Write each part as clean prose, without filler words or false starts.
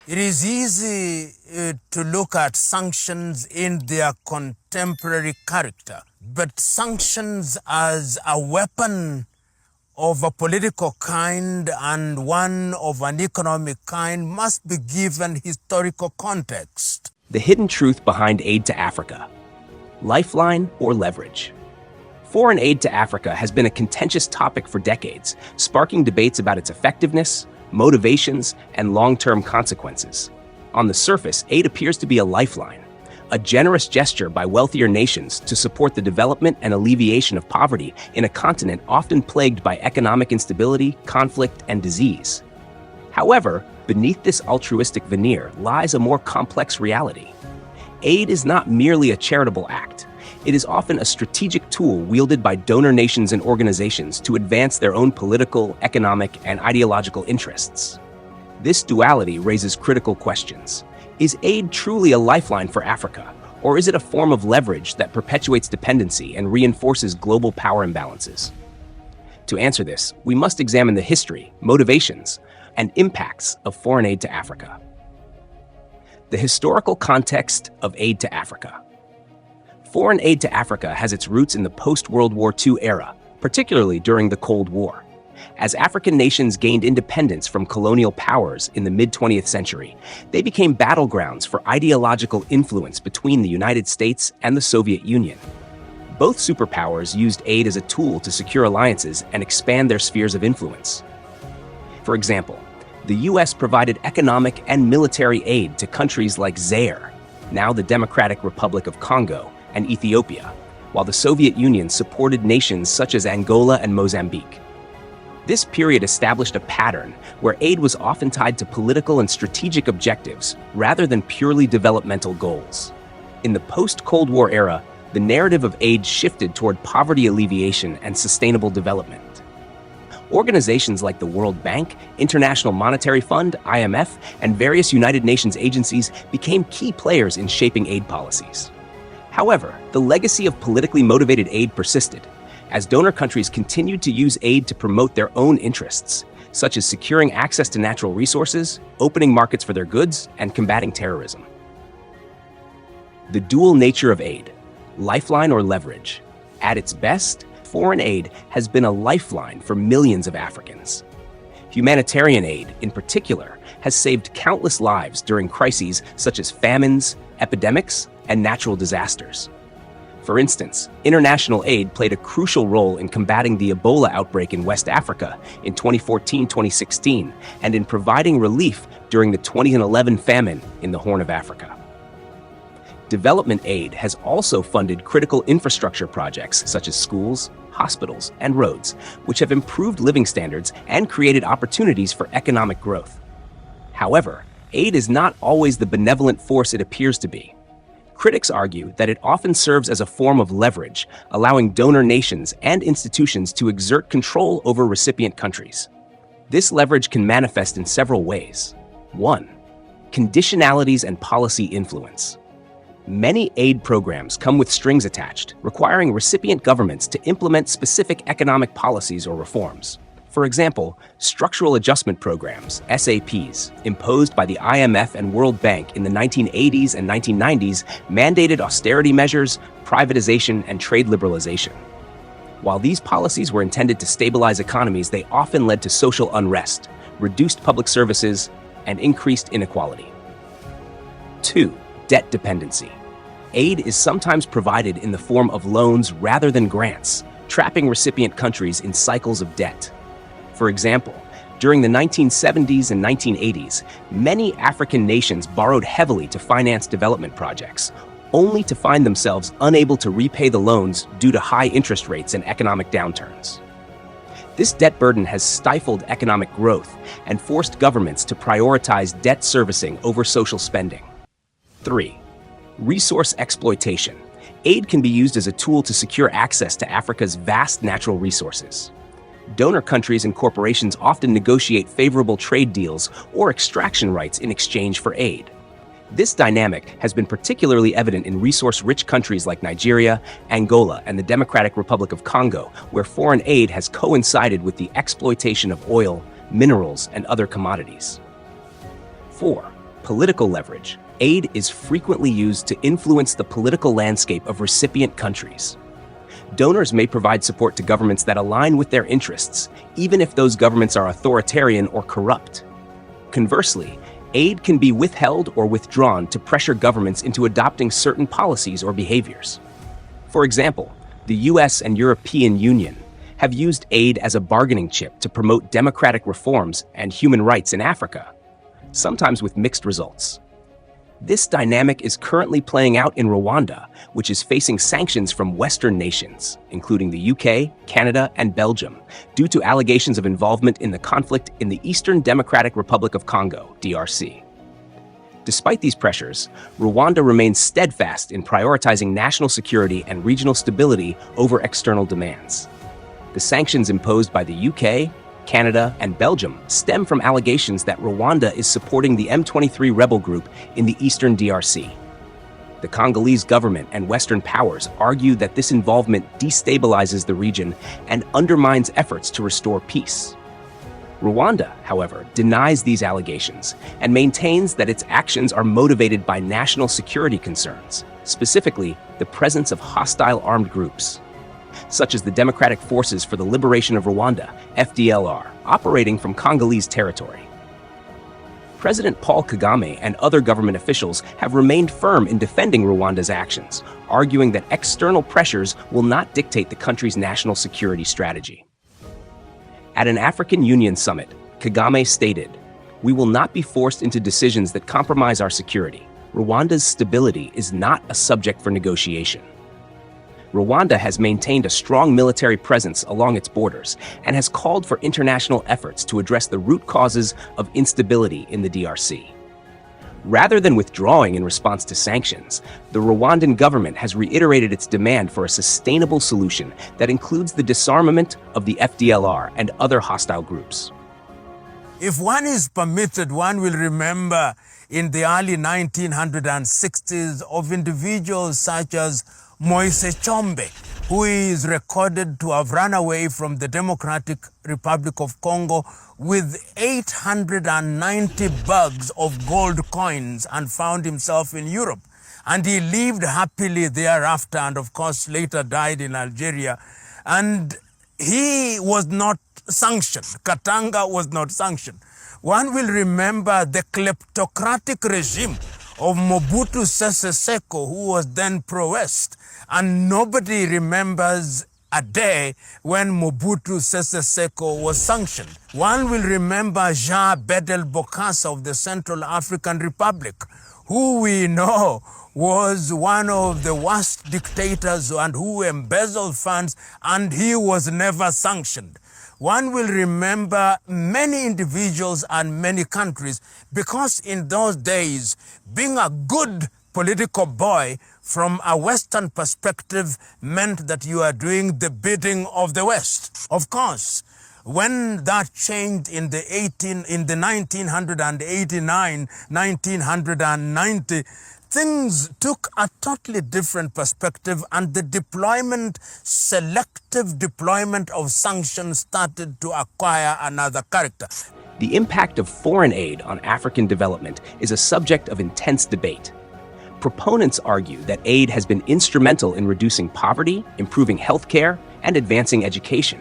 It is easy to look at sanctions in their contemporary character, but sanctions as a weapon of a political kind and one of an economic kind must be given historical context. The hidden truth behind aid to Africa. Lifeline or leverage? Foreign aid to Africa has been a contentious topic for decades, sparking debates about its effectiveness, motivations, and long-term consequences. On the surface, aid appears to be a lifeline, a generous gesture by wealthier nations to support the development and alleviation of poverty in a continent often plagued by economic instability, conflict, and disease. However, beneath this altruistic veneer lies a more complex reality. Aid is not merely a charitable act. It is often a strategic tool wielded by donor nations and organizations to advance their own political, economic, and ideological interests. This duality raises critical questions. Is aid truly a lifeline for Africa, or is it a form of leverage that perpetuates dependency and reinforces global power imbalances? To answer this, we must examine the history, motivations, and impacts of foreign aid to Africa. The historical context of aid to Africa. Foreign aid to Africa has its roots in the post-World War II era, particularly during the Cold War. As African nations gained independence from colonial powers in the mid-20th century, they became battlegrounds for ideological influence between the United States and the Soviet Union. Both superpowers used aid as a tool to secure alliances and expand their spheres of influence. For example, the US provided economic and military aid to countries like Zaire, now the Democratic Republic of Congo, and Ethiopia, while the Soviet Union supported nations such as Angola and Mozambique. This period established a pattern where aid was often tied to political and strategic objectives rather than purely developmental goals. In the post-Cold War era, the narrative of aid shifted toward poverty alleviation and sustainable development. Organizations like the World Bank, International Monetary Fund, IMF, and various United Nations agencies became key players in shaping aid policies. However, the legacy of politically motivated aid persisted, as donor countries continued to use aid to promote their own interests, such as securing access to natural resources, opening markets for their goods, and combating terrorism. The dual nature of aid, lifeline or leverage. At its best, foreign aid has been a lifeline for millions of Africans. Humanitarian aid, in particular, has saved countless lives during crises such as famines, epidemics, and natural disasters. For instance, international aid played a crucial role in combating the Ebola outbreak in West Africa in 2014-2016 and in providing relief during the 2011 famine in the Horn of Africa. Development aid has also funded critical infrastructure projects such as schools, hospitals, and roads, which have improved living standards and created opportunities for economic growth. However, aid is not always the benevolent force it appears to be. Critics argue that it often serves as a form of leverage, allowing donor nations and institutions to exert control over recipient countries. This leverage can manifest in several ways. 1. Conditionalities and policy influence. Many aid programs come with strings attached, requiring recipient governments to implement specific economic policies or reforms. For example, structural adjustment programs, SAPs, imposed by the IMF and World Bank in the 1980s and 1990s mandated austerity measures, privatization, and trade liberalization. While these policies were intended to stabilize economies, they often led to social unrest, reduced public services, and increased inequality. 2. Debt dependency. Aid is sometimes provided in the form of loans rather than grants, trapping recipient countries in cycles of debt. For example, during the 1970s and 1980s, many African nations borrowed heavily to finance development projects, only to find themselves unable to repay the loans due to high interest rates and economic downturns. This debt burden has stifled economic growth and forced governments to prioritize debt servicing over social spending. 3. Resource exploitation. Aid can be used as a tool to secure access to Africa's vast natural resources. Donor countries and corporations often negotiate favorable trade deals or extraction rights in exchange for aid. This dynamic has been particularly evident in resource-rich countries like Nigeria, Angola, and the Democratic Republic of Congo, where foreign aid has coincided with the exploitation of oil, minerals, and other commodities. 4. Political leverage. Aid is frequently used to influence the political landscape of recipient countries. Donors may provide support to governments that align with their interests, even if those governments are authoritarian or corrupt. Conversely, aid can be withheld or withdrawn to pressure governments into adopting certain policies or behaviors. For example, the US and European Union have used aid as a bargaining chip to promote democratic reforms and human rights in Africa, sometimes with mixed results. This dynamic is currently playing out in Rwanda, which is facing sanctions from Western nations, including the UK, Canada, and Belgium, due to allegations of involvement in the conflict in the Eastern Democratic Republic of Congo, DRC. Despite these pressures, Rwanda remains steadfast in prioritizing national security and regional stability over external demands. The sanctions imposed by the UK, Canada, and Belgium stem from allegations that Rwanda is supporting the M23 rebel group in the eastern DRC. The Congolese government and Western powers argue that this involvement destabilizes the region and undermines efforts to restore peace. Rwanda, however, denies these allegations and maintains that its actions are motivated by national security concerns, specifically the presence of hostile armed groups, such as the Democratic Forces for the Liberation of Rwanda, FDLR, operating from Congolese territory. President Paul Kagame and other government officials have remained firm in defending Rwanda's actions, arguing that external pressures will not dictate the country's national security strategy. At an African Union summit, Kagame stated, "We will not be forced into decisions that compromise our security. Rwanda's stability is not a subject for negotiation." Rwanda has maintained a strong military presence along its borders and has called for international efforts to address the root causes of instability in the DRC. Rather than withdrawing in response to sanctions, the Rwandan government has reiterated its demand for a sustainable solution that includes the disarmament of the FDLR and other hostile groups. If one is permitted, one will remember in the early 1960s of individuals such as Moise Chombe, who is recorded to have run away from the Democratic Republic of Congo with 890 bags of gold coins and found himself in Europe. And he lived happily thereafter and, of course, later died in Algeria. And he was not sanctioned. Katanga was not sanctioned. One will remember the kleptocratic regime of Mobutu Sese Seko, who was then pro-West. And nobody remembers a day when Mobutu Sese Seko was sanctioned. One will remember Jean Bedel Bokassa of the Central African Republic, who we know was one of the worst dictators and who embezzled funds, and he was never sanctioned. One will remember many individuals and many countries because in those days, being a good political boy from a Western perspective meant that you are doing the bidding of the West. Of course, when that changed in the 1989, 1990, things took a totally different perspective and the selective deployment of sanctions started to acquire another character. The impact of foreign aid on African development is a subject of intense debate. Proponents argue that aid has been instrumental in reducing poverty, improving healthcare, and advancing education.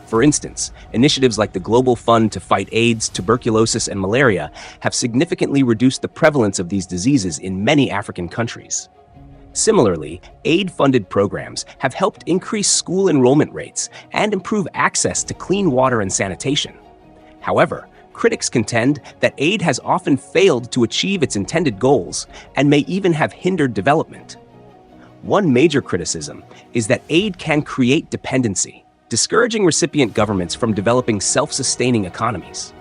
For instance, initiatives like the Global Fund to fight AIDS, tuberculosis, and malaria have significantly reduced the prevalence of these diseases in many African countries. Similarly, aid-funded programs have helped increase school enrollment rates and improve access to clean water and sanitation. However, critics contend that aid has often failed to achieve its intended goals and may even have hindered development. One major criticism is that aid can create dependency, discouraging recipient governments from developing self-sustaining economies.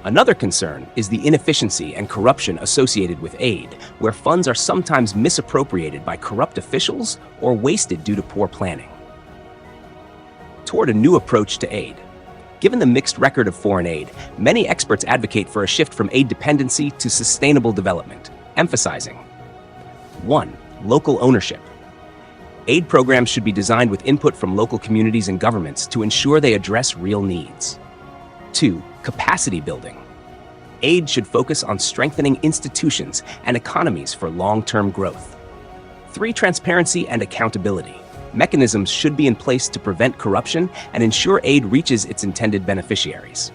Another concern is the inefficiency and corruption associated with aid, where funds are sometimes misappropriated by corrupt officials or wasted due to poor planning. Toward a new approach to aid. Given the mixed record of foreign aid, many experts advocate for a shift from aid dependency to sustainable development, emphasizing 1. Local ownership. Aid programs should be designed with input from local communities and governments to ensure they address real needs. 2. Capacity building. Aid should focus on strengthening institutions and economies for long-term growth. 3. Transparency and accountability. Mechanisms should be in place to prevent corruption and ensure aid reaches its intended beneficiaries.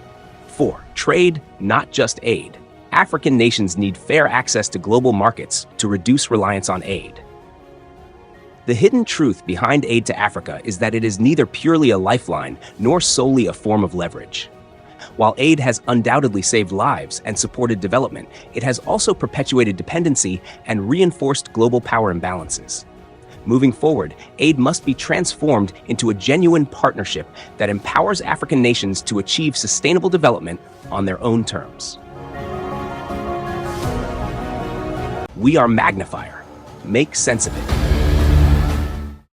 4. Trade, not just aid. African nations need fair access to global markets to reduce reliance on aid. The hidden truth behind aid to Africa is that it is neither purely a lifeline nor solely a form of leverage. While aid has undoubtedly saved lives and supported development, it has also perpetuated dependency and reinforced global power imbalances. Moving forward, aid must be transformed into a genuine partnership that empowers African nations to achieve sustainable development on their own terms. We are MAGNIFIER. Make sense of it.